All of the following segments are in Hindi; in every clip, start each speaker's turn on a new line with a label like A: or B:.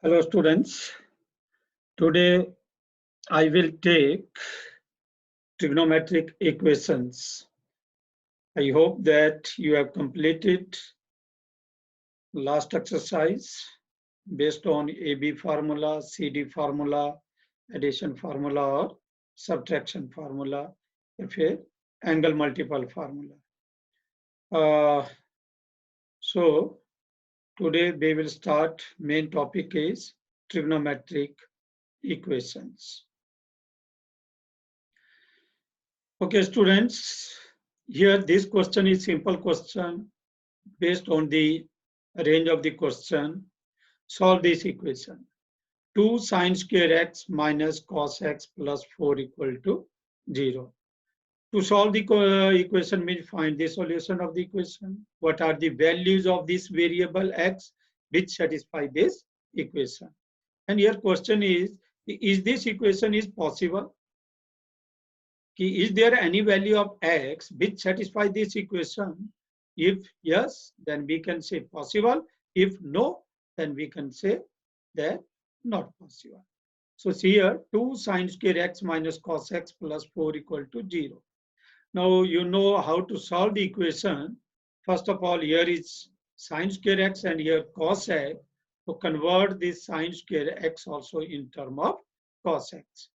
A: Hello students, today I will take trigonometric equations. I hope that you have completed last exercise based on AB formula, CD formula, addition formula or subtraction formula, if angle multiple formula. So today we will start, main topic is trigonometric equations. Okay, students, here this question is simple question based on the range of the question. Solve this equation. 2 sine square x minus cos x plus 4 equal to 0. To solve the equation means find the solution of the equation. What are the values of this variable x which satisfy this equation? And here question is this equation is possible? Is there any value of x which satisfies this equation? If yes, then we can say possible. If no, then we can say that not possible. So see here 2 sine square x minus cos x plus 4 equal to 0. Now you know how to solve the equation. First of all, here is sine square x and here cos x. To convert this sine square x also in term of cos x.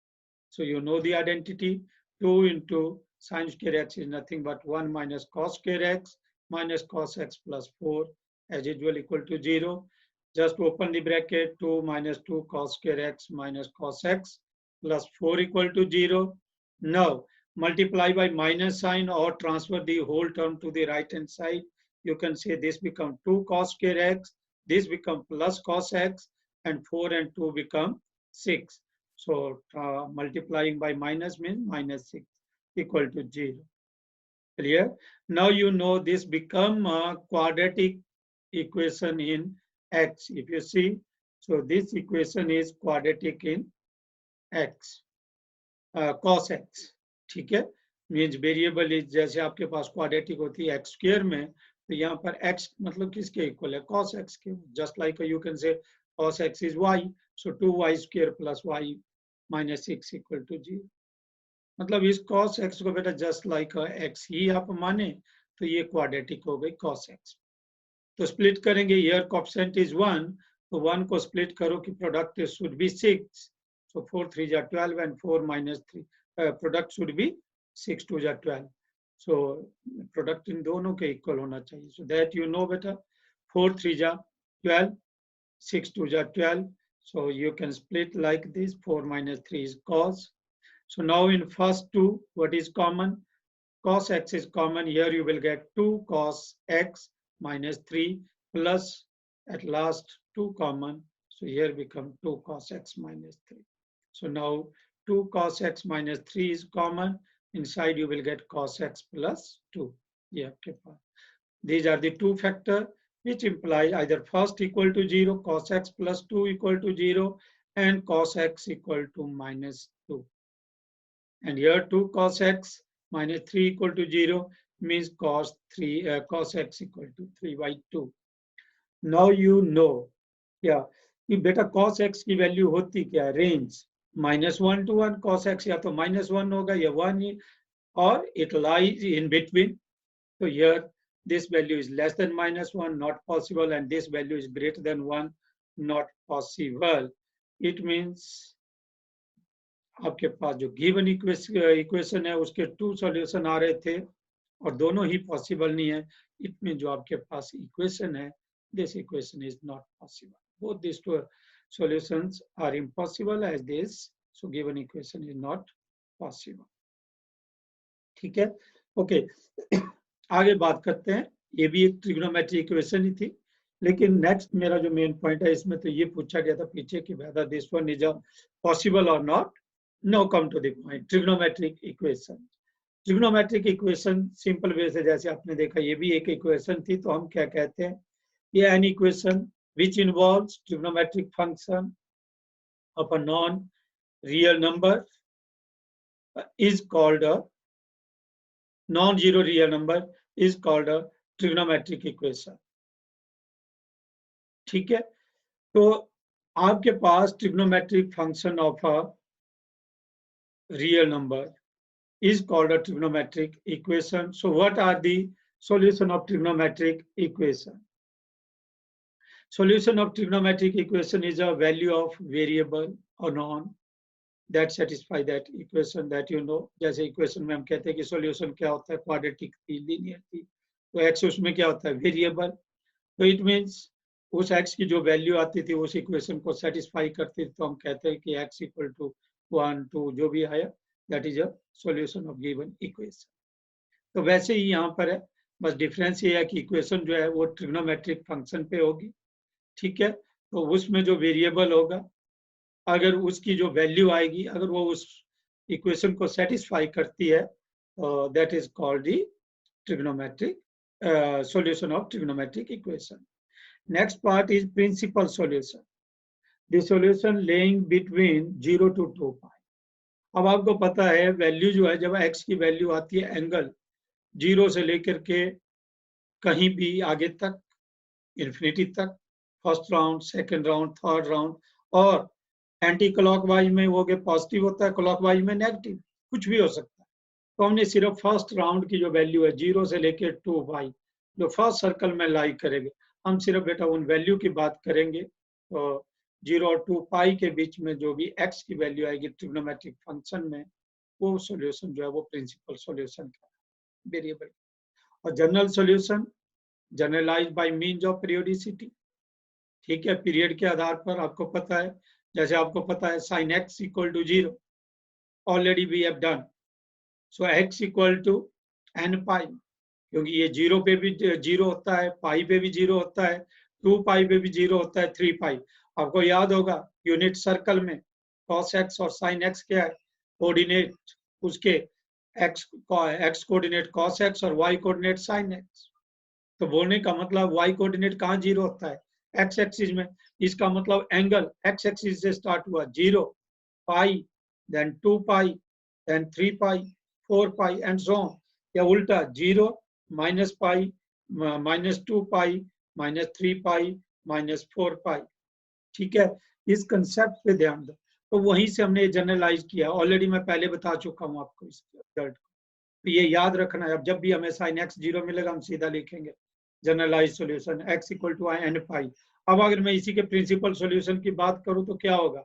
A: So you know the identity. 2 into sine square x is nothing but 1 minus cos square x minus cos x plus 4 as usual equal to 0. Just open the bracket, 2 minus 2 cos square x minus cos x plus 4 equal to 0. Now multiply by minus sign or transfer the whole term to the right hand side. You can say this become 2 cos square x, this become plus cos x, and 4 and 2 become 6. So multiplying by minus means minus 6 equal to 0. Clear? Now you know this become a quadratic equation in x. If you see, so this equation is quadratic in x, cos x. ठीक है? Means variable is जैसे आपके पास quadratic होती है x square में, तो यहाँ पर x मतलब किसके इक्वल है? cos x के. Just like you can say cos x is y, so 2y square plus y minus 6 equal to 0. मतलब इस cos x को बेटा just like x ही आप माने तो ये quadratic हो गई cos x. तो split करेंगे, here coefficient is 1, तो 1 को split करो कि product should be 6. So 4 3 are 12 and 4 minus 3 product should be 6 2 are 12. So product इन दोनों के equal होना चाहिए. So that you know better. 4 3 are 12, 6 2 are 12. So you can split like this. 4 minus 3 is cos. So now in first two, what is common? Cos x is common. Here you will get 2 cos x minus 3 plus at last 2 common. So here become 2 cos x minus 3. So now 2 cos x minus 3 is common. Inside you will get cos x plus 2. Yeah, these are the two factors which imply either first equal to 0, cos x plus 2 equal to 0, and cos x equal to minus 2. And here 2 cos x minus 3 equal to 0 means cos x equal to 3 by 2. Now you know, yeah, कि बेटा cos x की वैल्यू होती क्या? रेंज -1 to 1 cos x या तो -1 होगा या 1 or it lies in between. So here this value is less than -1, not possible, and this value is greater than 1, not possible. It means आपके पास जो गिवन इक्वेशन है उसके 2 सॉल्यूशन आ रहे थे और दोनों ही पॉसिबल नहीं है. इट मीन जो आपके पास इक्वेशन है, this equation is not possible. Both this two solutions are impossible as this, so given equation is not possible. ठीक है, ओके. आगे बात करते हैं. ये भी एक ट्रिग्नोमेट्री इक्वेशन ही थी, लेकिन नेक्स्ट मेरा जो मेन पॉइंट है इसमें तो ये पूछा गया था पीछे कि whether this one is possible or not. Now come to the point. Trigonometric equation. Trigonometric equation simple way से जैसे आपने देखा ये भी एक इक्वेशन थी, तो हम क्या कहते हैं? ये an equation which involves trigonometric function of a non-real number is called a non-zero real number is called a trigonometric equation. ठीक है, तो आपके पास trigonometric function of a real number is called a trigonometric equation. So what are the solution of trigonometric equation? Solution of trigonometric equation is a value of variable or non that satisfy that equation that you know. जैसे equation में हम कहते हैं कि solution क्या होता है, quadratic थी, linear थी, तो x उसमें क्या होता है, variable. तो it means उस x की जो वैल्यू आती थी उस इक्वेशन को सेटिस्फाई करती थी, तो हम कहते हैं कि x इक्वल टू 1 2 जो भी आया that is a solution of given equation. तो वैसे ही यहाँ पर है, बस डिफरेंस ये है कि इक्वेशन जो है वो ट्रिग्नोमेट्रिक फंक्शन पे होगी. ठीक है, तो उसमें जो वेरिएबल होगा अगर उसकी जो वैल्यू आएगी अगर वो उस इक्वेशन को सेटिस्फाई करती है that is called the trigonometric solution of trigonometric equation. Next part is principal solution. The solution laying between 0 to 2 pi. अब आपको पता है वैल्यू जो है जब x की वैल्यू आती है एंगल 0 से लेकर के कहीं भी आगे तक इन्फिनिटी तक, first round, second round, third round, और एंटी क्लॉकवाइज में वो पॉजिटिव होता है, क्लॉकवाइज में नेगेटिव, कुछ भी हो सकता है. तो हमने सिर्फ फर्स्ट राउंड की जो वैल्यू है 0 से लेकर 2 पाई जो फर्स्ट सर्कल में लाई करेंगे, हम सिर्फ बेटा उन वैल्यू की बात करेंगे. तो 0 और 2 पाई के बीच में जो भी x की वैल्यू आएगी ट्रिग्नोमेट्रिक फंक्शन में, वो सॉल्यूशन जो है वो प्रिंसिपल सॉल्यूशन का वेरिएबल. और general solution generalize by means of periodicity. ठीक है, पीरियड के आधार पर आपको पता है, जैसे आपको पता है sin x equal to 0, already we have done. So x equal to n pi, क्योंकि ये 0 पे भी 0 होता है, पाई पे भी 0 होता है, 2 पाई पे भी 0 होता है, 3 पाई. आपको याद होगा यूनिट सर्कल में cos x और sin x क्या है, कोऑर्डिनेट उसके x कोऑर्डिनेट cos x और y कोऑर्डिनेट sin x. तो बोलने का मतलब y कोऑर्डिनेट कहाँ 0 होता है, x एक्सिस में. इसका मतलब एंगल x एक्सिस से स्टार्ट हुआ 0 pi, then 2 pi, then 3 pi, 4 pi and so on. या उल्टा 0 minus pi, minus 2 pi, minus 3 pi, minus 4 pi. ठीक है, इस कंसेप्ट पे ध्यान दो. तो वहीं से हमने जनरलाइज किया, ऑलरेडी मैं पहले बता चुका हूँ आपको इस रिजल्ट को. तो ये याद रखना है, अब जब भी हमें sin x 0 मिलेगा हम सीधा लिखेंगे generalize solution x equal to n pi. अब अगर मैं इसी के प्रिंसिपल सॉल्यूशन की बात करूं तो क्या होगा,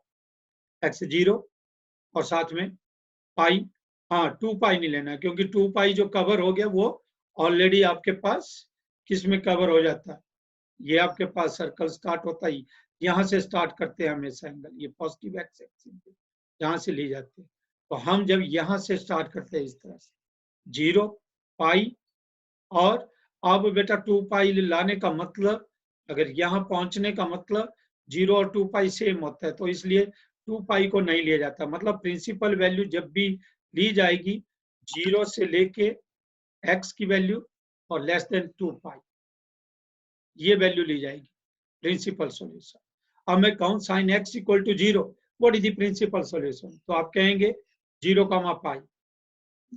A: x 0 और साथ में पाई. हाँ, 2 पाई नहीं लेना क्योंकि 2 पाई जो कवर हो गया वो ऑलरेडी आपके पास किस में कवर हो जाता है, ये आपके पास सर्कल स्टार्ट होता ही यहाँ से स्टार्ट करते हैं हमेशा एंगल, ये पॉजिटिव एक्स एक्सिस यहाँ से ली जाती है. तो हम जब यहाँ से स्टार्ट करते हैं इस तरह से 0 पाई, और अब बेटा 2 पाई लाने का मतलब, अगर यहाँ पहुंचने का मतलब 0 और 2 पाई सेम होता है, तो इसलिए 2 पाई को नहीं लिया जाता. मतलब प्रिंसिपल वैल्यू जब भी ली जाएगी 0 से लेके x की वैल्यू और लेस देन 2 पाई, ये वैल्यू ली जाएगी प्रिंसिपल सॉल्यूशन. अब मैं कहूँ sin x equal to 0, what is the principal solution, तो आप कहेंगे 0 पाई,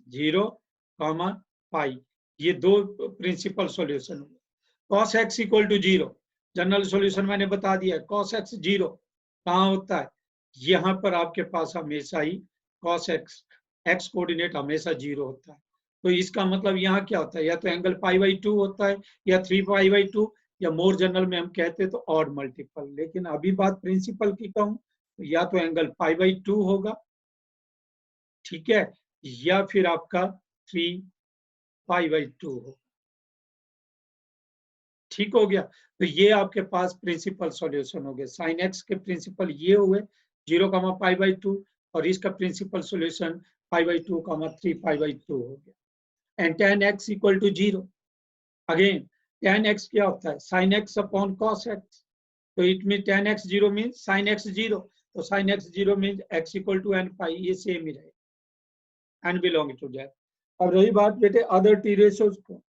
A: 0 पाई, ये दो प्रिंसिपल सॉल्यूशन हुए. cos x equal to 0, general solution मैंने बता दिया, cos x 0 कहाँ होता है, यहाँ पर आपके पास हमेशा ही cos x x कोऑर्डिनेट हमेशा 0 होता है. तो इसका मतलब यहाँ क्या होता है, या तो एंगल π/2 होता है या 3π/2, या मोर जनरल में हम कहते हैं तो ऑड मल्टीपल. लेकिन अभी बात प्रिंसिपल की कहूँ तो या तो एंगल π/2 होगा, ठीक है, या फिर आपका 3π/2 होगा. ठीक हो गया. तो ये आपके पास प्रिंसिपल सॉल्यूशन हो गए. sin x के प्रिंसिपल ये हुए 0 π/2 और इसका प्रिंसिपल सॉल्यूशन π/2 3π/2 हो गया. And tan x equal to 0, again tan x क्या होता है, sin x upon cos x. तो it mean tan x 0 mean sin x 0, तो sin x 0 mean x equal to n pi, ये सेम ही रहेगा, n बिलोंग टू दैट. अब रही बात बेटे अदर टी रेशियोज को,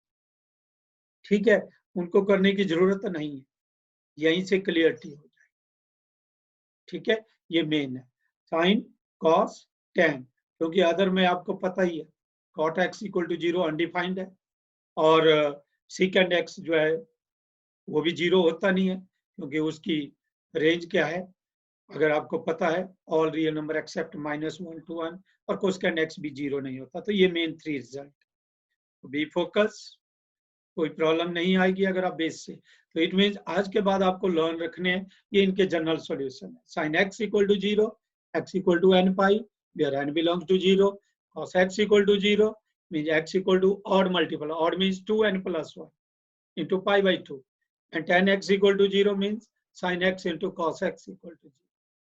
A: ठीक है, उनको करने की जरूरत नहीं है, यहीं से क्लियरिटी हो जाए. ठीक है, ये मेन है साइन कॉस टेन, क्योंकि अदर में आपको पता ही है cot x equal to 0 undefined है, और सेकेंड x जो है वो भी 0 होता नहीं है क्योंकि उसकी रेंज क्या है, अगर आपको पता है all real number except -1 to 1 और कोसेकेंड x भी 0 नहीं होता, तो ये मेन 3 रिजल्ट। बी फोकस, कोई प्रॉब्लम नहीं आएगी अगर आप बेस से। तो इट मीन आज के बाद आपको लर्न रखने हैं ये इनके जनरल सॉल्यूशन है। Sine x equal to 0, x equal to n pi where n belongs to 0, cos x equal to 0 means x equal to odd multiple, odd means 2n plus 1 into pi by 2, and tan x equal to 0 means sin x into cos x equal to 0.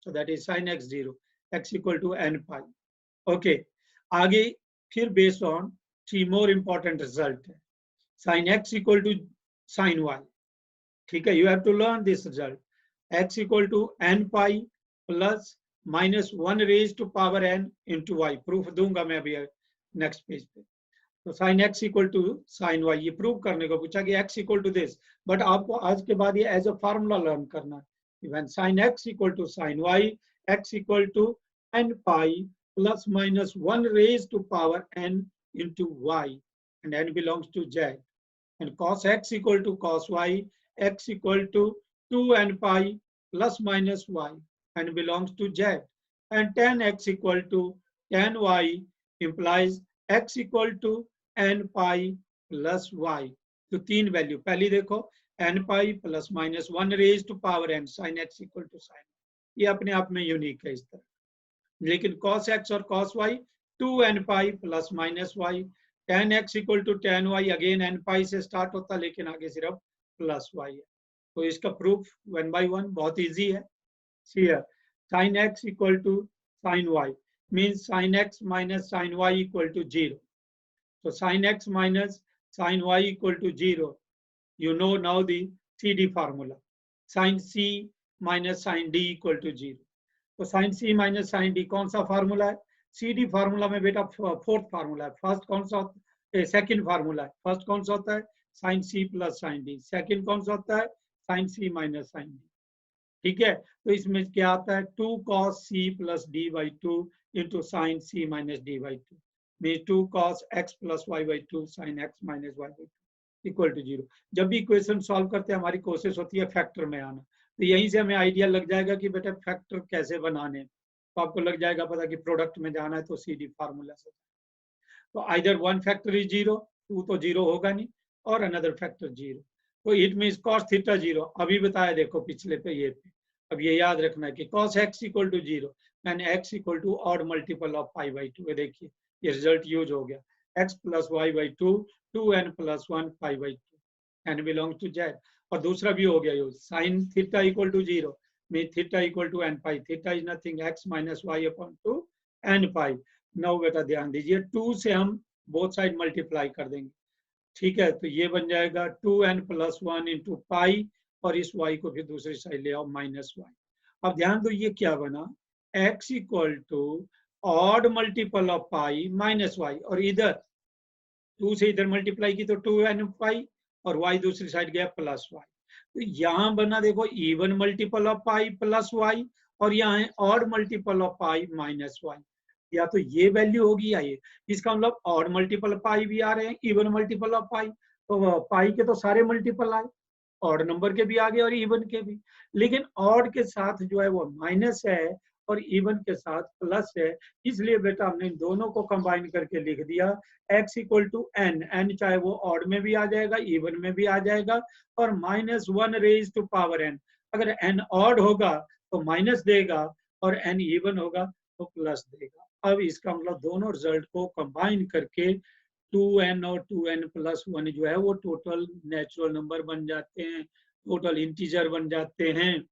A: So that is sin x 0, x equal to n pi. Okay, आगे फिर based on 3 more important result है। sin x equal to sin y, ठीक है, you have to learn this result। x equal to n pi plus -1 raised to power n into y, proof दूंगा मैं अभी नेक्स्ट पेज पे। तो sine x equal to sine y, ये प्रूव करने को पूछा कि x equal to this, but आपको आज के बाद ये एज अ फार्मूला लर्न करना है। When sine x equal to sine y, x equal to n pi plus -1 raise to power n into y, and n belongs to z, and cos x equal to cos y, x equal to 2n pi plus minus y, and belongs to z, and tan x equal to tan y implies x equal to n pi plus y। तो 3 वैल्यू पहली देखो, n pi plus -1 raise to power n sin x equal to sin, ये अपने आप में यूनिक है इस तरह। लेकिन cos x और cos y 2n pi plus -y, tan x equal to tan y again n pi से स्टार्ट होता लेकिन आगे सिर्फ प्लस y है। तो इसका प्रूफ 1 by 1 बहुत इजी है। Here sin x equal to sin y means sin x minus sin y equal to 0. So sin x minus sin y equal to 0. You know now the CD formula. Sin c minus sin d equal to 0. तो sin c minus sin d कौन सा फार्मूला है? CD फार्मूला में बेटा फोर्थ फार्मूला है। फर्स्ट कौन सा होता है? सेकंड फार्मूला है। फर्स्ट कौन सा होता है? sin c plus sin d। Second कौन सा होता है? sin c minus sin d। ठीक है, तो इसमें क्या आता है? 2 cos c plus d by 2 into sin c minus d by 2 means 2 cos x plus y by 2 sin x minus y by 2 equal to 0। जब भी इक्वेशन सॉल्व करते हैं हमारी कोशिश होती है फैक्टर में आना, तो यहीं से हमें आइडिया लग जाएगा कि बेटा फैक्टर कैसे बनाने, तो आपको लग जाएगा पता कि प्रोडक्ट में जाना है तो सीधी फार्मूला से। तो आइदर वन फैक्टर इज 0, 2 तो 0 होगा नहीं, और अनदर फैक्टर 0। तो इट मीन्स cos थीटा 0, अभी बताया देखो पिछले पे ये पे। अब ये याद रखना है कि cos x equal to 0 and x equal to odd multiple of pi by 2। देखिए ये रिजल्ट यूज हो गया, x plus y by 2 2n plus 1 pi by 2, n belongs to z। और दूसरा भी हो गया use, sine theta equal to 0 mean theta equal to n pi, theta is nothing x minus y upon 2 n pi. Now बेटा ध्यान दीजिए, 2 से हम बोथ साइड मल्टीप्लाई कर देंगे, ठीक है, तो ये बन जाएगा 2n प्लस 1 इंटू पाई, और इस y को फिर दूसरी साइड ले आओ -y। अब ध्यान दो ये क्या बना, x equal to odd multiple of pi minus y, और इधर 2 से इधर मल्टीप्लाई की तो 2n पाई, और y दूसरी साइड गया प्लस y। तो यहाँ बना देखो even multiple of pi plus y, और यहाँ है odd multiple of pi minus y। या तो ये वैल्यू होगी या ये, इसका मतलब ऑड मल्टीपल पाई भी आ रहे हैं, इवन मल्टीपल ऑफ पाई, तो पाई के तो सारे मल्टीपल आए, ऑड नंबर के भी आ गए और इवन के भी। लेकिन ऑड के साथ जो है वो माइनस है और इवन के साथ प्लस है, इसलिए बेटा हमने इन दोनों को कंबाइन करके लिख दिया x equal to n, n चाहे वो ऑड में भी आ जाएगा इवन में भी आ जाएगा, और -1 रेज टू पावर n। अगर n ऑड होगा तो माइनस देगा और n इवन होगा तो प्लस देगा। अब इसका मतलब दोनों रिजल्ट को कंबाइन करके 2n और 2n प्लस 1 जो है वो टोटल नेचुरल नंबर बन जाते हैं, टोटल इंटीजर बन जाते हैं,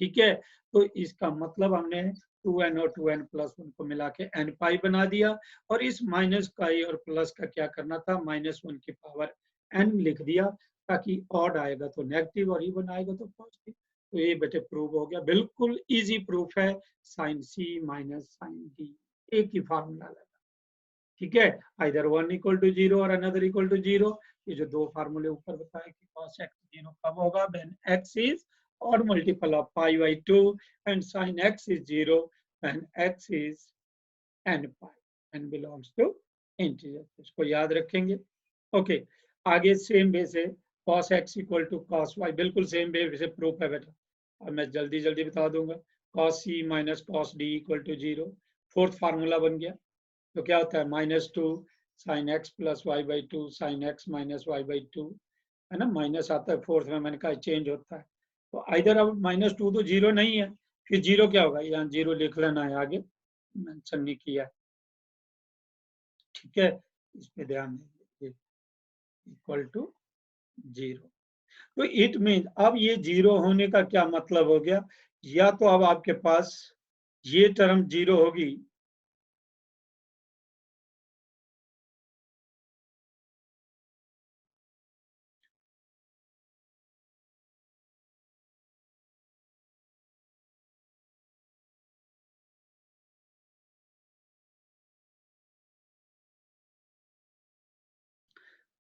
A: ठीक है। तो इसका मतलब हमने 2n और 2n प्लस 1 को मिला के n पाई बना दिया, और इस माइनस का और प्लस का क्या करना था, -1 की पावर n लिख दिया, ताकि ऑड आएगा तो नेगेटिव और इवन आएगा तो पॉजिटिव। तो ये बेटे प्रूव हो गया, बिल्कुल इजी प्रूफ है, साइन सी माइनस साइन डी, एक ही फार्मूला लगा, ठीक है। आइदर 1 इक्वल टू 0 और अनदर इक्वल टू 0। ये जो दो फार्मूले ऊपर बताए कि cos x 0 कब होगा, when x is odd multiple of pi by 2 and sin x is 0 when x is n pi, n belongs to integer। इसको याद रखेंगे। ओके, आगे सेम वे से cos x equal to cos y, बिल्कुल सेम वे से प्रूफ है बेटा। अब मैं जल्दी जल्दी बता दूंगा। cos c minus cos d equal to 0। Fourth formula बन गया। तो क्या होता है -2 sin x plus y by 2 sin x minus y by 2, है ना, माइनस आता है फोर्थ में, मैंने कहा चेंज होता है। तो इधर अब -2 तो 0 नहीं है, फिर 0 क्या होगा, यहाँ 0 लिख लेना है, आगे मेंशन नहीं किया है, ठीक है, इस पे ध्यान दीजिए, इक्वल टू 0। तो इट मीन अब ये 0 होने का क्या मतलब हो गया, या तो अब आपके पास ये टर्म 0 होगी,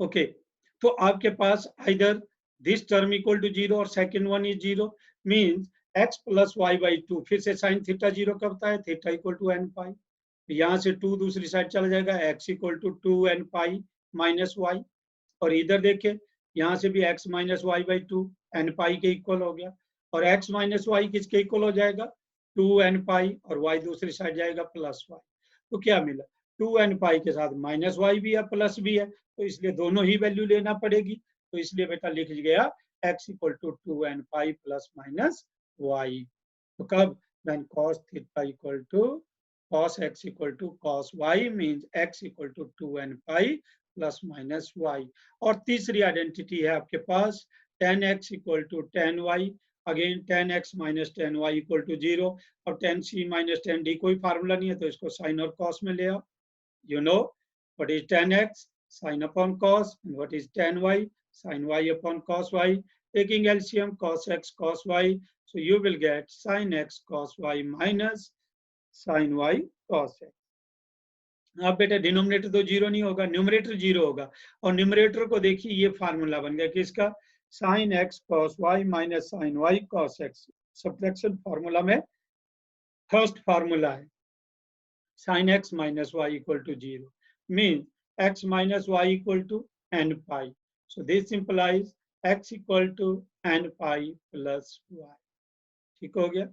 A: ओके, तो आपके पास इधर दिस टर्म इक्वल टू 0 और second one is 0, means x plus y by 2, फिर से साइन थीटा 0 कब होता है, theta equal to n pi, यहाँ से 2 दूसरी साइड चला जाएगा, x equal to 2n pi minus y, और इधर देखिए यहाँ से भी x minus y by 2 n pi के इक्वल हो गया, और x माइनस वाई किसके इक्वल हो जाएगा, 2n पाई, और y दूसरी साइड जाएगा प्लस वाई। तो क्या मिला, 2n पाई के साथ माइनस वाई भी है प्लस भी है, तो इसलिए दोनों ही वैल्यू लेना पड़ेगी। तो इसलिए बेटा लिख गया x equal to 2n pi plus minus y. तो कब, when cos theta equal to cos x equal to cos y means x equal to 2n pi plus minus y। और तीसरी आइडेंटिटी है आपके पास tan x equal to tan y, again tan x minus tan y equal to 0, और tan c minus tan d कोई फार्मूला नहीं है, तो इसको साइन और कॉस में ले आओ। You know what is tan x, sin upon cos, and what is tan y, sin y upon cos y, taking LCM cos x cos y, so you will get sin x cos y minus sin y cos x। अब बेटा डिनोमिनेटर तो 0 नहीं होगा, न्यूमरेटर 0 होगा, और न्यूमरेटर को देखिए ये फार्मूला बन गया किसका, sin x cos y minus sin y cos x, subtraction formula में फर्स्ट फार्मूला है, sin x minus y equal to 0 means x minus y equal to n pi, so this implies x equal to n pi plus y। ठीक हो गया,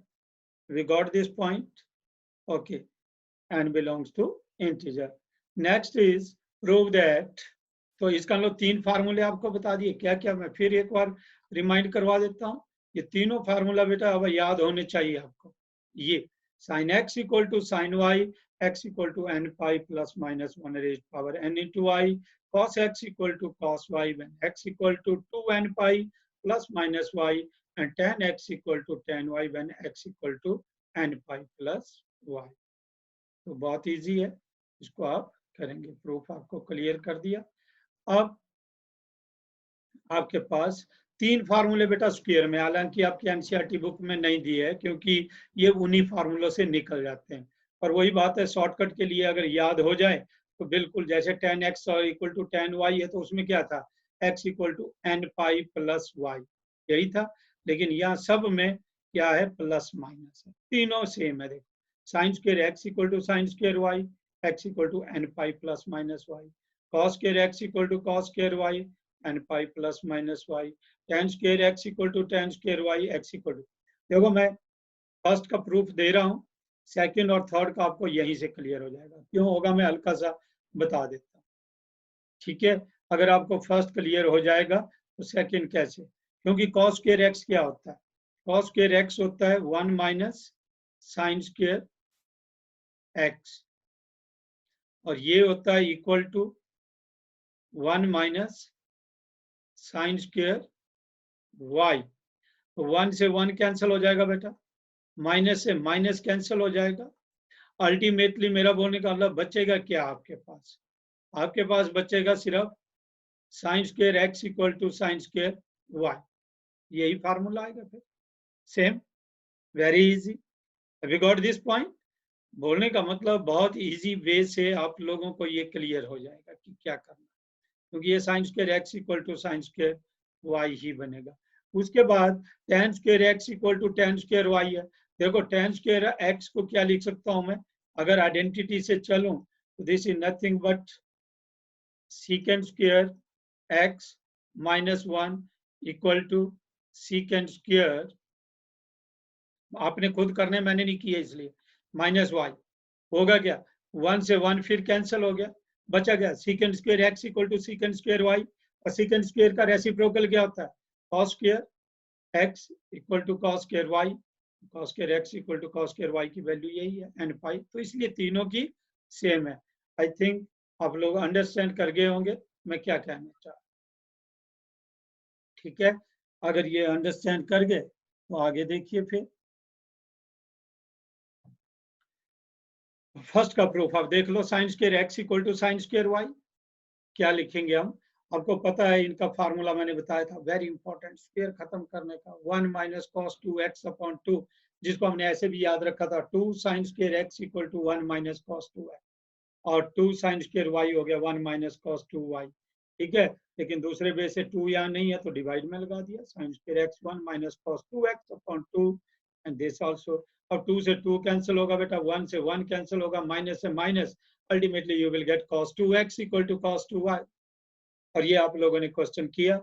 A: we got this point, okay, n belongs to integer। next is prove that, तो इसका लो तीन फार्मूले आपको बता दिए, क्या क्या मैं फिर एक बार रिमाइंड करवा देता हूँ, ये तीनों फार्मूला बेटा अब याद होने चाहिए आपको। ये sin x equal to sin y, x equal to n pi plus minus 1 raised power n into y, cos x equal to cos y when x equal to 2n pi plus minus y, and tan x equal to tan y when x equal to n pi plus y। तो बहुत इजी है, इसको आप करेंगे, प्रूफ आपको क्लियर कर दिया। अब आपके पास तीन फार्मूले बेटा स्क्वायर में, हालांकि आपकी एनसीईआरटी बुक में नहीं दिए है, क्योंकि ये उन्हीं फार्मूलों से निकल जाते हैं, पर वही बात है, शॉर्टकट के लिए अगर याद हो जाए तो बिल्कुल, जैसे tan x equal to tan y है, तो उसमें क्या था, x equal to n pi plus y, यही था, लेकिन यहाँ सब में क्या है, प्लस माइनस है, तीनों सेम है। देखो sine square x equal to sine square y, x equal to n pi plus minus y, cos square x equal to cos square y, n pi plus minus y, tan square x equal to tan square y, x equal to, देखो मैं फर्स्ट का प्रूफ दे रहा हूँ, सेकंड और थर्ड का आपको यहीं से क्लियर हो जाएगा, क्यों होगा मैं हल्का सा बता देता हूँ, ठीक है। अगर आपको फर्स्ट क्लियर हो जाएगा तो सेकंड कैसे, क्योंकि cos स्क्वायर x क्या होता है, cos स्क्वायर x होता है 1 माइनस साइन स्क्वायर x, और ये होता है equal to 1 minus sine square y, तो 1 से 1 कैंसिल हो जाएगा बेटा, माइनस से माइनस कैंसिल हो जाएगा, अल्टीमेटली मेरा बोलने का मतलब बचेगा क्या आपके पास, आपके पास बचेगा सिर्फ sine square x equal to sine square y, यही फार्मूला आएगा फिर, same, very easy. We got this point, बोलने का मतलब बहुत इजी वे से आप लोगों को ये क्लियर हो जाएगा कि क्या करना, क्योंकि ये sine square x equal to sine square y ही बनेगा। उसके बाद tan square x equal to tan square y है, देखो tan स्क्वायर x को क्या लिख सकता हूं मैं, अगर आइडेंटिटी से चलूं तो this is nothing but secant square x minus 1 equal to secant square आपने खुद करने, मैंने नहीं किया इसलिए। माइनस वाई होगा क्या, 1 से 1 फिर कैंसिल हो गया, बचा गया secant square x equal to secant square y. और सीकेंड स्क्वायर का रेसिप्रोकल क्या होता है, cos square x equal to cos square y. Cos square x equal to cos square y की वैल्यू यही है एन पाई, तो इसलिए तीनों की सेम है। आई थिंक आप लोग अंडरस्टैंड कर गए होंगे मैं क्या कहना चाह रहा हूं। ठीक है, अगर ये अंडरस्टैंड कर गए तो आगे देखिए फिर फर्स्ट का प्रूफ आप देख लो, sine square x equal to sine square y. क्या लिखेंगे हम, आपको पता है इनका फार्मूला मैंने बताया था, वेरी इंपॉर्टेंट, स्क्वायर खत्म करने का, 1 माइनस कॉस 2x अपॉन 2, जिसको हमने ऐसे भी याद रखा था, 2 sine square x equal to 1 minus cos 2x, और 2 साइन स्क्वायर वाई हो गया 1 माइनस कॉस 2y। ठीक है, लेकिन दूसरे बेस से 2 यहाँ नहीं है तो डिवाइड में लगा दिया, sign square x 1 minus cos 2x upon 2, and this also. अब 2 से 2 कैंसिल होगा बेटा, 1 से 1 कैंसिल होगा, माइनस से minus, ultimately you will get cos 2x equal to cos 2y। और ये आप लोगों ने क्वेश्चन किया,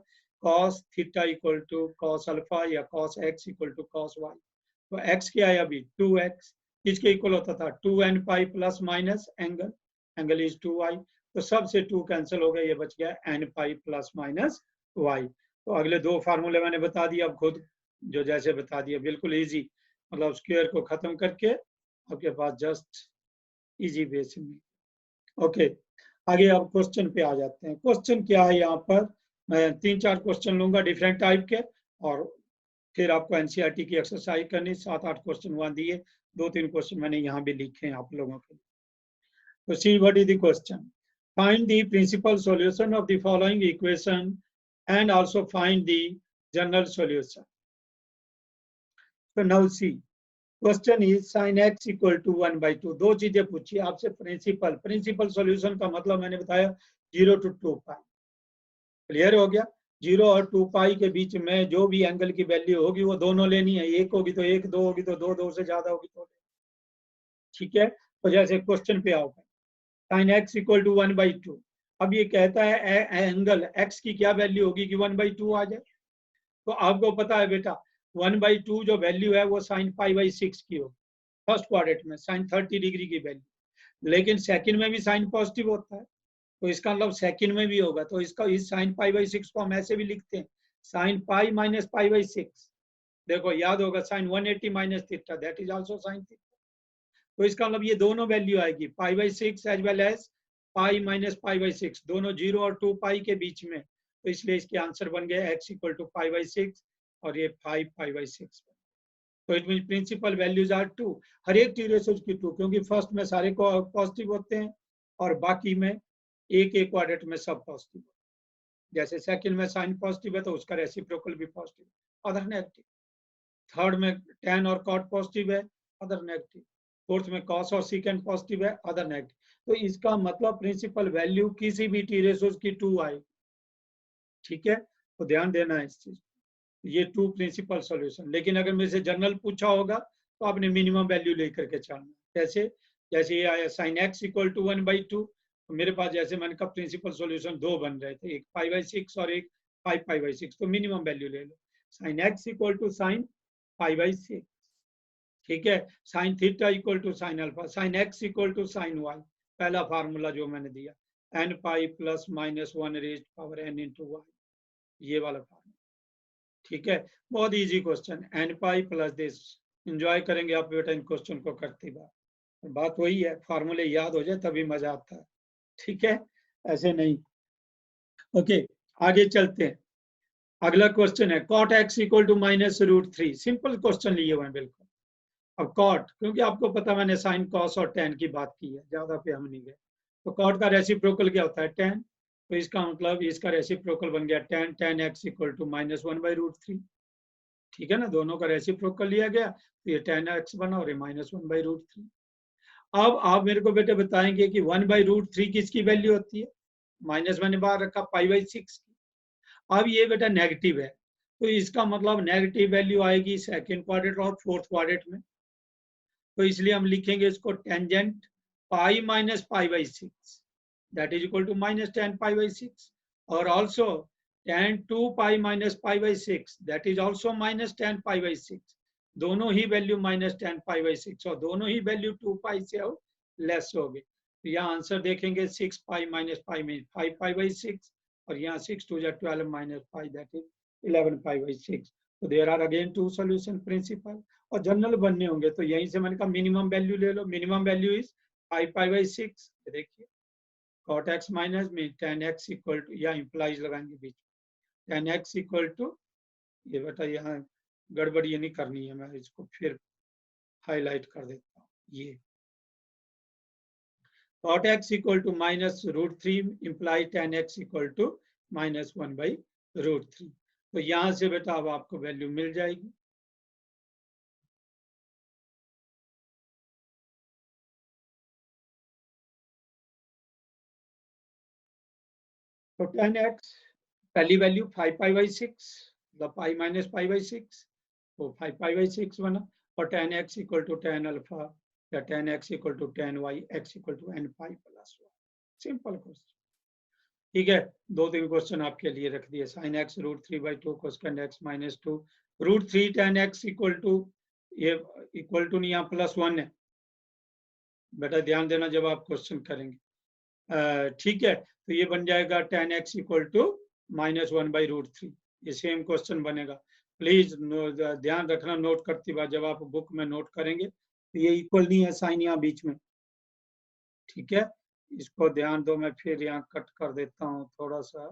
A: cos theta equal to cos alpha या cos x equal to cos y। तो x क्या है अभी 2x, किसके इक्वल होता था 2n pi plus minus angle, angle is 2y, तो सब से 2 कैंसिल हो गया, ये बच गया n pi plus minus y। तो अगले दो फार्मूले मैंने बता दिया, अब खुद जो जैसे बता दिया, बिल्कुल इजी, मतलब स्क्वायर को खत्म करके आपके पास जस्ट इजी वे से मिल। ओके, आगे अब क्वेश्चन पे आ जाते हैं। क्वेश्चन क्या है यहाँ पर, मैं 3-4 क्वेश्चन लूंगा डिफरेंट टाइप के, और फिर आपको एनसीईआरटी की एक्सरसाइज करनी, 7-8 क्वेश्चन वहां दिए, 2-3 क्वेश्चन मैंने यहाँ भी लिखे हैं आप लोगों के लिए। तो see what is the question, find the principal solution of the following equation and also find the general solution. तो now see question is sine x equal to 1/2, दो चीजें पूछी आपसे, प्रिंसिपल सॉल्यूशन का मतलब मैंने बताया 0 to 2 पाई। क्लियर हो गया, 0 और 2 पाई के बीच में जो भी एंगल की वैल्यू होगी वो दोनों लेनी है, एक होगी तो एक, दो होगी तो दो, दो से ज्यादा होगी तो। ठीक है, तो जैसे क्वेश्चन पे आओ, साइन एक्स इक्वल टू 1/2, अब ये कहता है एंगल एक्स की क्या वैल्यू होगी कि 1/2 आ जाए। तो आपको पता है बेटा 1/2 जो वैल्यू है वो साइन π/6 की होगी, फर्स्ट क्वाड्रेंट में साइन 30 डिग्री की वैल्यू, लेकिन सेकंड में भी साइन पॉजिटिव होता है, तो इसका मतलब सेकंड में भी होगा, तो इसका इस साइन π/6 को हम ऐसे भी लिखते हैं, साइन पाई माइनस π/6। देखो याद होगा sine 180 minus theta, that is also sine theta. तो इसका मतलब ये दोनों वैल्यू आएगी π/6 as well as pi minus π/6, दोनों 0 और 2 पाई के बीच में, तो इसलिए इसके आंसर बन गया x इक्वल टू π/6 और ये 5 π/6। तो it mean principal values are 2, हर एक टी रेशो की 2, क्योंकि फर्स्ट में सारे को पॉजिटिव होते हैं और बाकी में एक एक क्वाड्रेंट में सब पॉजिटिव। जैसे सेकंड में साइन पॉजिटिव है तो उसका रेसिप्रोकल भी पॉजिटिव, अदर नेगेटिव। थर्ड में tan और cot पॉजिटिव है, अदर नेगेटिव। फोर्थ में cos और secant पॉजिटिव है, अदर नेगेटिव। तो इसका मतलब प्रिंसिपल वैल्यू किसी भी टी रेशोज की 2 आएगी। ठीक है, तो ध्यान देना है इस चीज, ये 2 प्रिंसिपल सॉल्यूशन। लेकिन अगर मेरे से जनरल पूछा होगा तो आपने मिनिमम वैल्यू लेकर के चलना। कैसे, जैसे ये आया साइन एक्स इक्वल टू 1/2, तो मेरे पास जैसे मैंने कहा प्रिंसिपल सॉल्यूशन दो बन रहे थे, एक π/6 और एक 5 π/6, तो मिनिमम वैल्यू ले लो, sine x equal to sine π/6। ठीक है, sine theta equal to sine alpha, sine x equal to sine y, पहला फार्मूला जो मैंने दिया, n pi plus minus 1 raised power n into y, ये वाला फार्मूला। ठीक है, बहुत easy question, n pi plus this. Enjoy करेंगे आप बेटा इन क्वेश्चन को करते बात वही है, फार्मूले याद हो जाए तभी मजा आता है। ठीक है, ऐसे नहीं। ओके, आगे चलते हैं। अगला क्वेश्चन है cot x equal to -√3, simple question लिए हुए हैं बिल्कुल। अब cot, क्योंकि आपको पता मैंने साइन cos और tan की बात की है, ज्यादा पे हम नहीं गए। तो cot का रेसिप्रोकल क्या होता है tan, तो इसका मतलब इसका रेसिप्रोकल बन गया tan x इक्वल टू -1/√3। ठीक है ना, दोनों का रेसिप्रोकल लिया गया तो ये tan x बना और ये -1/√3। अब आप मेरे को बेटे बताएंगे कि 1/√3 किसकी वैल्यू होती है, माइनस मैंने बाहर रखा π/6 की। अब ये बेटा नेगेटिव है, तो इसका मतलब नेगेटिव वैल्यू आएगी सेकंड क्वाड्रेंट और फोर्थ क्वाड्रेंट में, तो इसलिए हम लिखेंगे इसको tangent pi minus π/6, that is equal to -tan π/6, और also tan 2 pi minus π/6, that is also -tan π/6। दोनों ही वैल्यू -10π/6 और दोनों ही वैल्यू 2π से और लेस हो गई। तो यहाँ आंसर देखेंगे 6π - π में 5π/6 और यहाँ 6 2 12 - π दैट इज 11π/6। तो there are again two solution principal और जनरल बनने होंगे तो यहीं से मैंने कहा मिनिमम वैल्यू ले लो। Minimum value is 5π/6। देखिए cot x माइनस में tan x इक्वल टू या इंप्लाइज लगाएंगे बीच में tan x इक्वल टू ये बेटा यहाँ गड़बड़ ये नहीं करनी है, मैं इसको फिर हाईलाइट कर देता हूँ। ये cot x equal to -√3 imply tan x equal to -1/√3। तो यहां से बेटा अब आपको वैल्यू मिल जाएगी। तो tan x पहली वैल्यू 5π/6 मतलब π - π/6 तो 5π/6 बना और tan x equal to tan alpha या tan x equal to tan y x equal to nπ + 1। Simple question. ठीक है, 2-3 क्वेश्चन आपके लिए रख दिए। sin x √3/2 cosecant x -2 √3 tan x equal to ये इक्वल टू नहीं यहाँ +1 है बेटा, ध्यान देना जब आप क्वेश्चन करेंगे। ठीक है, तो ये बन जाएगा tan x इक्वल टू -1/√3। ये सेम क्वेश्चन बनेगा। प्लीज ध्यान रखना नोट करती बात जब आप बुक में नोट करेंगे तो ये इक्वल नहीं है साइन यहाँ बीच में। ठीक है, इसको ध्यान दो। मैं फिर यहाँ कट कर देता हूँ थोड़ा सा,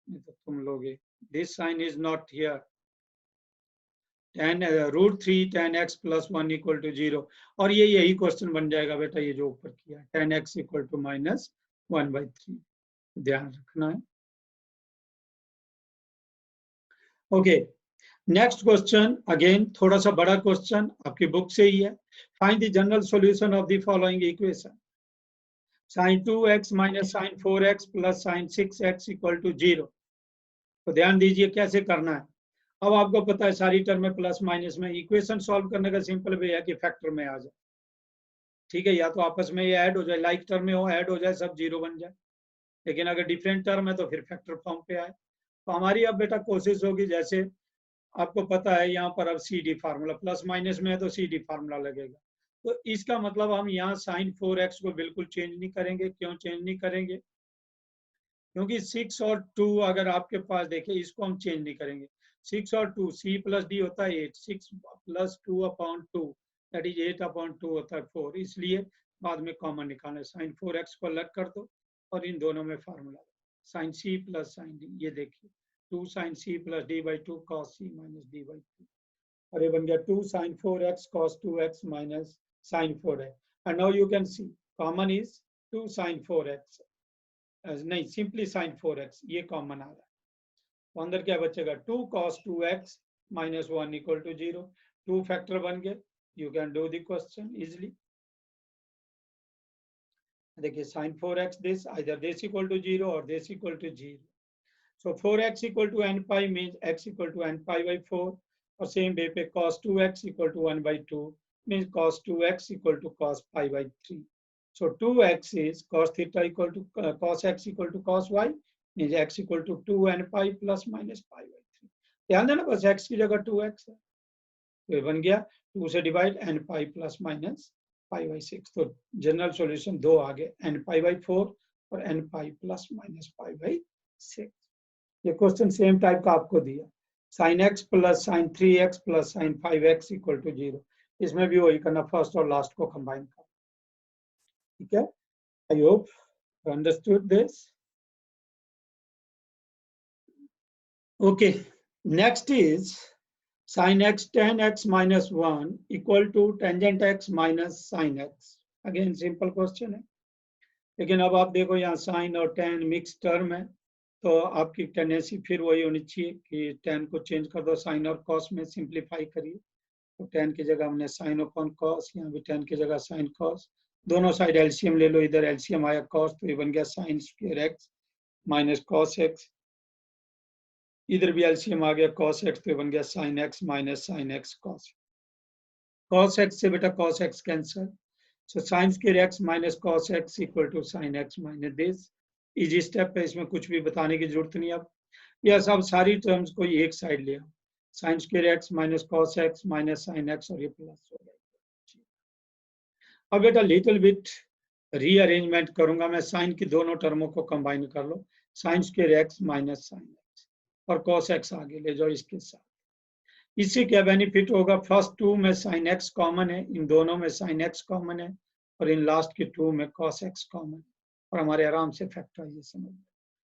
A: नहीं तो तुम लोग this sign is not here. tan √3 tan x + 1 equal to 0 और ये यही क्वेश्चन बन जाएगा बेटा, ये जो ऊपर किया tan x इक्वल टू -1/3। ध्यान रखना है। ओके, नेक्स्ट क्वेश्चन अगेन थोड़ा सा बड़ा क्वेश्चन आपकी बुक से ही है। Find the general solution of the following equation sin 2x - sin 4x + sin 6x equal to 0। तो ध्यान दीजिए कैसे करना है। अब आपको पता है सारी टर्म में प्लस माइनस में इक्वेशन सॉल्व करने का सिंपल वे है कि फैक्टर में आ जाए। ठीक है, या तो आपस में ये ऐड हो जाए, लाइक टर्म में हो ऐड हो जाए, सब 0 बन जाए। लेकिन अगर डिफरेंट टर्म है तो फिर फैक्टर फॉर्म पे आए। तो हमारी अब बेटा कोशिश होगी, जैसे आपको पता है यहाँ पर अब C D formula plus minus में है तो सी डी फार्मूला लगेगा। तो इसका मतलब हम यहाँ sin 4x को बिल्कुल चेंज नहीं करेंगे। क्यों चेंज नहीं करेंगे? क्योंकि 6 और 2 अगर आपके पास देखें, इसको हम चेंज नहीं करेंगे। 6 और 2 c + d होता है 8, 6 + 2/2 दैट इज 8/2 होता है 4। इसलिए बाद में कॉमन निकालना है। sin 4x को अलग कर दो और इन दोनों में formula sin c + sin d। ये देखिए 2 sin c + d/2 cos c - d/2 और ये बन गया 2 sin 4x cos 2x minus sin 4x। and now you can see common is 2 sin 4x नहीं सिंपली sin 4x ये कॉमन आ रहा है। तो अंदर क्या बचेगा 2 cos 2x - 1 equal to 0। 2 factor बन गए। You can do the question easily. देखिए sin 4x this either this equal to 0 or this equal to 0। so 4x equal to nπ means x equal to nπ/4 और सेम वे पे cos 2x equal to 1/2 means cos 2x equal to cos π/3। so 2x is cos theta equal to cos x equal to cos y means x equal to 2 nπ plus minus π/3। ध्यान देना बस x की जगह 2x है तो ये बन गया 2 से डिवाइड nπ plus minus π/6। तो जनरल सॉल्यूशन दो आ गए nπ/4 और nπ plus minus π/6। ये क्वेश्चन सेम टाइप का आपको दिया sin x + sin 3x + sin 5x equal to 0। इसमें भी वही करना, फर्स्ट और लास्ट को कंबाइन करना। ठीक है, I hope you understood this. Okay, next is sin x tan x - 1 equal to tangent x minus sin x। Again simple question है, लेकिन अब आप देखो यहाँ sin और tan मिक्स टर्म है तो आपकी टेंडेंसी फिर वही होनी चाहिए कि tan को चेंज कर दो, sin और cos में सिंप्लीफाई करिए। तो tan की जगह हमने sin upon cos, यहाँ भी tan की जगह sin cos। दोनों साइड एलसीएम ले लो, इधर एलसीएम आया cos तो ये बन गया sin square x minus cos x। इधर भी एलसीएम आ गया cos x तो ये बन गया sin x minus sin x cos। cos x से बेटा cos x cancel, so sin square x minus cos x equal to sin x minus this। Easy step है, इसमें कुछ भी बताने की जरूरत नहीं। अब यह सब सारी टर्म्स को एक साइड ले आओ। Sign square x minus cos x minus sine x और ये प्लस हो जाएगा। अब बेटा लिटिल बिट रीअरेंजमेंट करूंगा मैं, साइन की दोनों टर्मों को कंबाइन कर लो, sine square x minus sine x और कॉस एक्स आगे ले जाओ इसके साथ। इससे क्या बेनिफिट होगा, फर्स्ट टू में साइन एक्स कॉमन है, इन दोनों में साइन एक्स कॉमन है और इन लास्ट के टू में कॉस एक्स कॉमन है और हमारे आराम से फैक्टराइजेशन हो गया।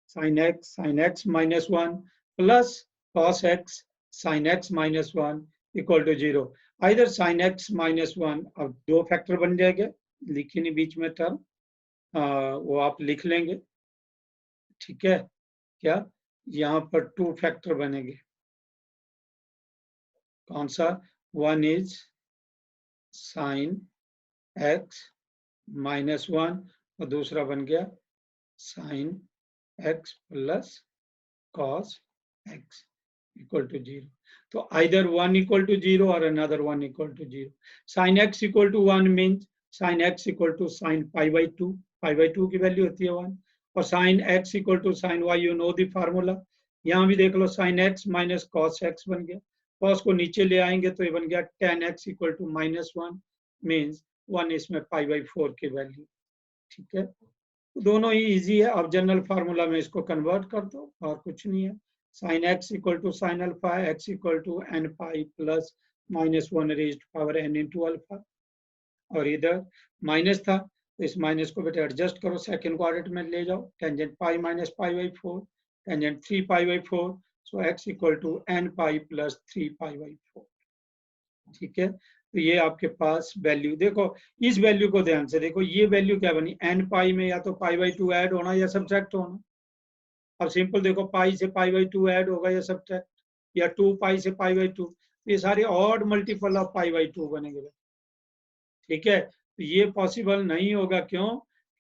A: Sine x minus one plus cos x sine x minus one equal to zero. Either sign x minus one, अब दो फैक्टर बन जाएंगे, लिखी नहीं बीच में टर्म, वो आप लिख लेंगे, ठीक है। क्या यहाँ पर टू फैक्टर बनेंगे, कौन सा, one is sine x minus one और दूसरा बन गया sine x plus cos x equal to zero. तो either one equal to zero और another one equal to zero. Sine x equal to one means sine x equal to sine pi by two, pi by two की वैल्यू होती है वन, और sine x equal to sine y, you know the formula. यहाँ भी देख लो, sine x minus cos x बन गया, कॉस को नीचे ले आएंगे तो ये बन गया tan x equal to minus one, means one इसमें पाई बाई फोर की वैल्यू, ठीक है। दोनों ही इजी है, अब जनरल फार्मूला में इसको कन्वर्ट कर दो और कुछ नहीं है। Sine x equal to sine alpha x equal to n pi plus minus one raised power n into alpha, और इधर माइनस था तो इस माइनस को बेटा एडजस्ट करो, सेकंड क्वाड्रेंट में ले जाओ, tangent pi minus pi by four, tangent three pi by four, so x equal to n pi plus three pi by four, ठीक है। तो ये आपके पास वैल्यू देखो, इस वैल्यू को ध्यान से देखो, ये वैल्यू क्या बनी, एन पाई में या तो पाई बाई टू ऐड होना या सब्ट्रैक्ट होना। अब सिंपल देखो, पाई से पाई बाई टू ऐड होगा या सब्ट्रैक्ट, या टू पाई से पाई बाई टू, ये सारे odd multiple of pi by to बनेंगे, ठीक है। तो ये पॉसिबल नहीं होगा, क्यों,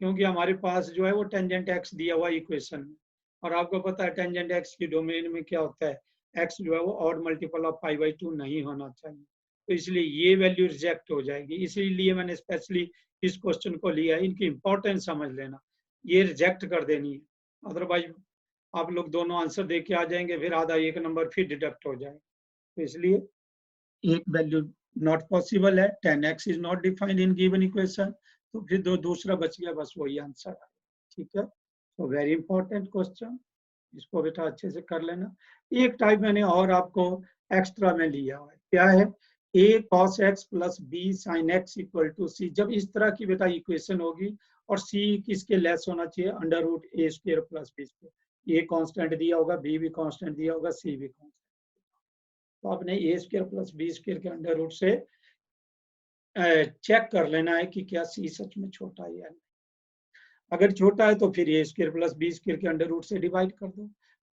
A: क्योंकि हमारे पास जो है वो टेंजेंट एक्स दिया हुआ इक्वेशन में, और आपको पता है टेंजेंट एक्स की डोमेन में क्या होता है, एक्स जो है वो odd multiple of pi by to नहीं होना चाहिए, तो इसलिए ये वैल्यू रिजेक्ट हो जाएगी। इसीलिए मैंने स्पेशली इस क्वेश्चन को लिया है, इनकी इंपॉर्टेंस समझ लेना, ये रिजेक्ट कर देनी है, अदरवाइज आप लोग दोनों आंसर दे के आ जाएंगे, फिर आधा एक नंबर फिर डिडक्ट हो जाएगा, तो इसलिए एक वैल्यू नॉट पॉसिबल है, 10x is not defined in given equation, तो फिर दूसरा बच गया, बस वही आंसर है, ठीक है। तो वेरी इंपॉर्टेंट क्वेश्चन, इसको बेटा अच्छे से कर लेना। एक टाइप मैंने और आपको एक्स्ट्रा में लिया है, क्या है, a cos x plus B sine x equal to C. जब इस तरह की बेटा इक्वेशन होगी और c किसके लेस होना चाहिए, under root A square plus B square, A constant दिया होगा, बी भी कांस्टेंट दिया होगा, सी भी कांस्टेंट, तो आपने ए स्क्वायर प्लस बी स्क्वायर के अंडर रूट से चेक कर लेना है कि क्या सी सच में छोटा है या नहीं। अगर छोटा है तो फिर ए स्क्वायर प्लस बी स्क्वायर के अंडर रूट से डिवाइड कर दो,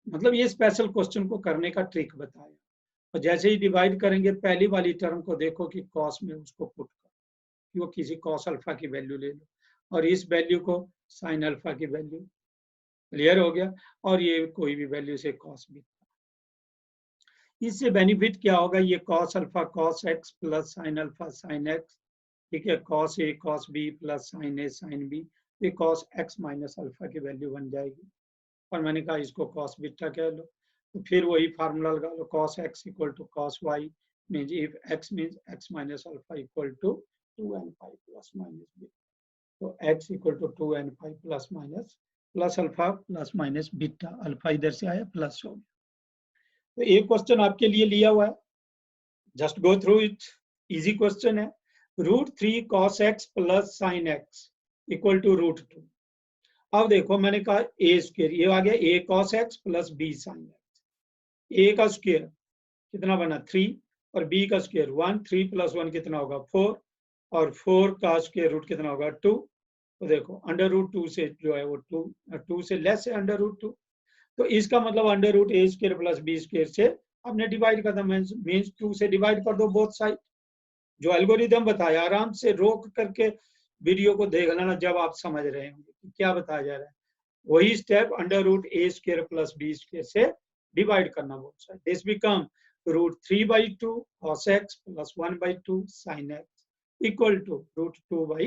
A: मतलब ये स्पेशल क्वेश्चन को करने का ट्रिक बताया। और जैसे ही डिवाइड करेंगे, पहली वाली टर्म को देखो कि कॉस में उसको पुट करो, कि वो किसी कॉस अल्फा की वैल्यू ले लो, और इस वैल्यू को साइन अल्फा की वैल्यू, क्लियर हो गया, और ये कोई भी वैल्यू से कॉस भी। इससे बेनिफिट क्या होगा, ये cos alpha cos x plus sign alpha sine x, ठीक है, cos A cos B plus sign A sine B, ये कॉस एक्स माइनस अल्फा की वैल्यू बन जाएगी, और मैंने कहा इसको कॉस बीटा कह लो, तो फिर वही फार्मूला लगा लो, cos x equal to cos y, means if x means x minus alpha equal to 2n5 plus minus b, तो x equal to 2n5 plus minus, plus alpha plus minus beta, alpha इधर से आया प्लस हो गया। तो एक क्वेश्चन आपके लिए लिया हुआ है, just go through it, easy question है, √3 cos x plus sine x equal to √2। अब देखो मैंने कहा ए स्क्वायर, ये आ गया a cos x plus B sine x, a का स्क्वायर कितना बना 3, और b का स्क्वायर 1, 3 प्लस 1 कितना होगा 4, और 4 का स्क्वायर रूट कितना होगा 2, तो देखो अंडर रूट 2 से जो है वो 2 से लेस है अंडर रूट 2, तो इसका मतलब under root A square plus B square से आपने डिवाइड कर दिया, मीन्स 2 से डिवाइड कर दो बोथ साइड। जो एल्गोरिदम बताया, आराम से रोक करके वीडियो को देख लेना जब आप समझ रहे होंगे कि क्या बताया जा रहा है, वही step under root A square plus B square से डिवाइड करना both side, this become √3/2 cos x plus 1/2 sin x equal to √2/2,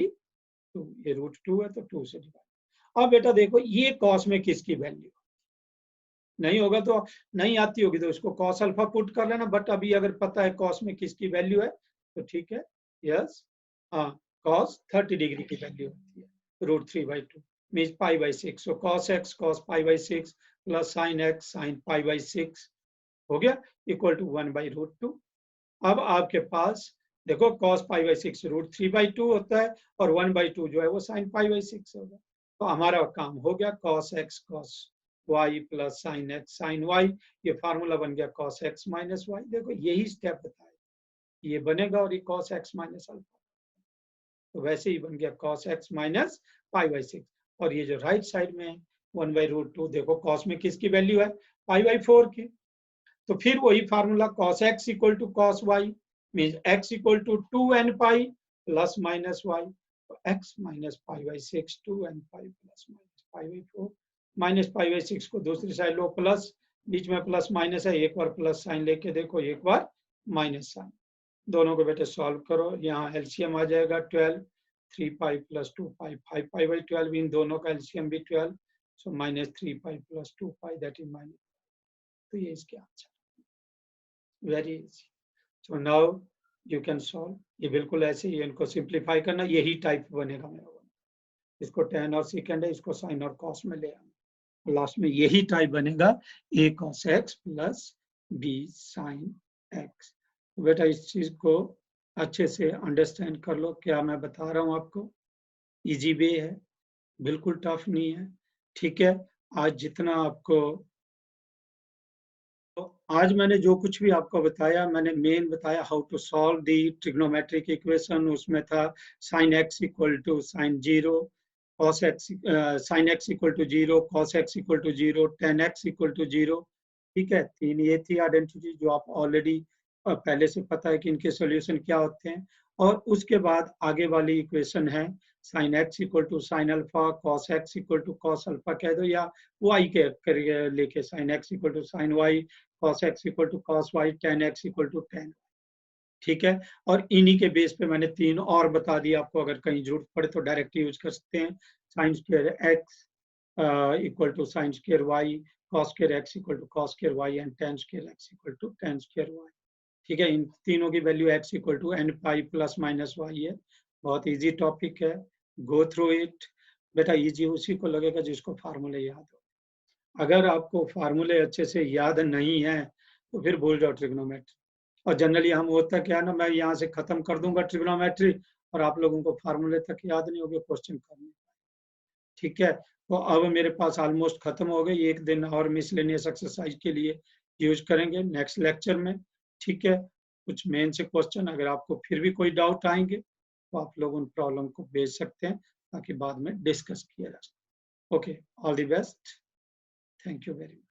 A: ये √2 है तो 2 से डिवाइड। अब बेटा देखो ये cos में किसकी वैल्यू, नहीं होगा तो नहीं आती होगी तो उसको cos अल्फा पुट कर लेना, बट अभी अगर पता है cos में किसकी वैल्यू है तो ठीक है। यस, हाँ, cos 30 डिग्री की वैल्यू होती है √3/2 means π/6। So cos x cos π/6 plus sin x sin π/6 हो गया इक्वल टू 1/√2। अब आपके पास देखो cos π/6 √3/2 होता है और 1/2 जो है वो sin π/6 होगा। तो हमारा काम हो गया cos x cos y plus sin x sin y। ये फार्मूला बन गया cos x माइनस y। देखो यही स्टेप बताए, ये बनेगा और ये cos x माइनस अल्फा, तो वैसे ही बन गया cos x माइनस π/6। और ये जो राइट साइड में 1/√2, देखो cos में किसकी वैल्यू है π/4 की, तो फिर वही formula cos x equal to cos y means x equal to 2n pi plus minus y, तो x minus π/6 2n pi plus minus π/4 minus π/6 को दूसरी साइड लो प्लस, बीच में प्लस माइनस है, एक बार प्लस साइन लेके देखो, एक बार माइनस साइन। दोनों को बेटे सॉल्व करो, यहाँ एलसीएम आ जाएगा 12, 3π प्लस 2π 5π/12, इन दोनों का एलसीएम भी 12, सो माइनस 3π प्लस 2π दैट इज माइनस। तो ये इसके answer, very easy. So now you can solve. ये बिल्कुल ऐसे ही इनको सिंप्लीफाई करना, यही टाइप बनेगा मेरा। इसको tan और सेकेंड है, इसको साइन और कॉस में ले आना, लास्ट में यही टाइप बनेगा a cos x plus b sin x। बेटा इस चीज को अच्छे से अंडरस्टैंड कर लो, क्या मैं बता रहा हूं आपको इजी वे है, बिल्कुल टफ नहीं है। ठीक है, आज जितना आपको, तो आज मैंने जो कुछ भी आपको बताया, मैंने मेन बताया how to solve the trigonometric equation. उसमें था sin x equal to sin 0, cos x sin x equal to 0, cos x equal to 0, tan x equal to 0। ठीक है, तीन ये थी आइडेंटिटी जो आप ऑलरेडी पहले से पता है कि इनके सॉल्यूशन क्या होते हैं। और उसके बाद आगे वाली इक्वेशन है sin x equal to sin alpha, cos x equal to cos alpha कह दो, या y के करके लेके sin x equal to sin y, cos x equal to cos y, tan x equal to tan। ठीक है, और इन्हीं के बेस पे मैंने तीन और बता दिया आपको, अगर कहीं जरूरत पड़े तो डायरेक्ट यूज कर सकते हैं। Sine square x equal to sine square y, cos square x equal to cos square y and tan square x equal to tan square y। ठीक है, इन तीनों की value x equal to n pi plus minus y है। बहुत इजी टॉपिक है, गो थ्रू इट। बेटा इजी उसी को लगेगा जिसको फार्मूले याद हो। अगर आपको फार्मूले अच्छे से याद नहीं है तो फिर भूल जाओ ट्रिग्नोमेट्री। और जनरली हम होता क्या ना, मैं यहाँ से खत्म कर दूंगा ट्रिग्नोमेट्री और आप लोगों को फार्मूले तक याद नहीं होगा क्वेश्चन करने। ठीक है, तो अब मेरे पास ऑलमोस्ट खत्म हो गई, एक दिन और मिसलेनियस एक्सरसाइज के लिए यूज करेंगे नेक्स्ट लेक्चर में। ठीक है, कुछ मेन से क्वेश्चन, अगर आपको फिर भी कोई डाउट आएंगे तो आप लोग उन प्रॉब्लम को भेज सकते हैं ताकि बाद में डिस्कस किया जा सके। Okay, all the best, thank you very much.